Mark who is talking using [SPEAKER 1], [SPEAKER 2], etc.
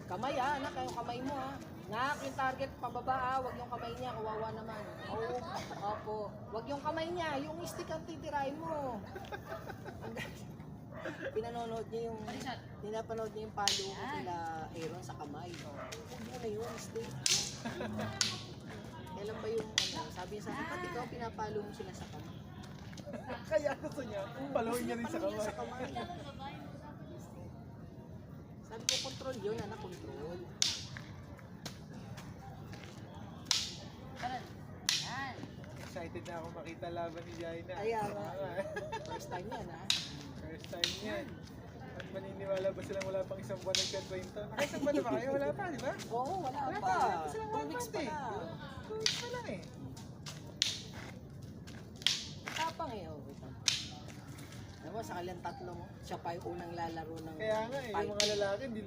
[SPEAKER 1] Kamay anak, yung kamay mo Nak, yung target pababa wag yung kamay niya, kawawa naman. Oo, opo. Wag yung kamay niya, yung stick ang titirahin mo. Pinanonood niya yung, pinapanood niya yung palo ko nila Aaron sa kamay. Huwag mo na yun, stick. Kailan ba yung, sabi niya sa akin, pati ikaw pinapalo mo sila sa kamay.
[SPEAKER 2] Kaya gusto niya, paluin niya rin sa kamay.
[SPEAKER 1] Sa kamay. Sabi ko, control yun, anak, control.
[SPEAKER 2] Excited na ako makita laban ni Jaina.
[SPEAKER 1] Kaya nga. First time yan,
[SPEAKER 2] First time yan. At maniniwala ba silang wala pang isang buwan nagkakwento? Isang buwan na ba kayo? Wala pa, di ba?
[SPEAKER 1] Oo, wala
[SPEAKER 2] Wala
[SPEAKER 1] pa.
[SPEAKER 2] pa. Kasi lang
[SPEAKER 1] 2 weeks pa na.
[SPEAKER 2] 2 weeks pa lang eh.
[SPEAKER 1] Tapang oh. Diba, sa kaliang tatlo mo, siya pa yung unang lalaro ng
[SPEAKER 2] Kaya nga eh, yung mga lalaki, hindi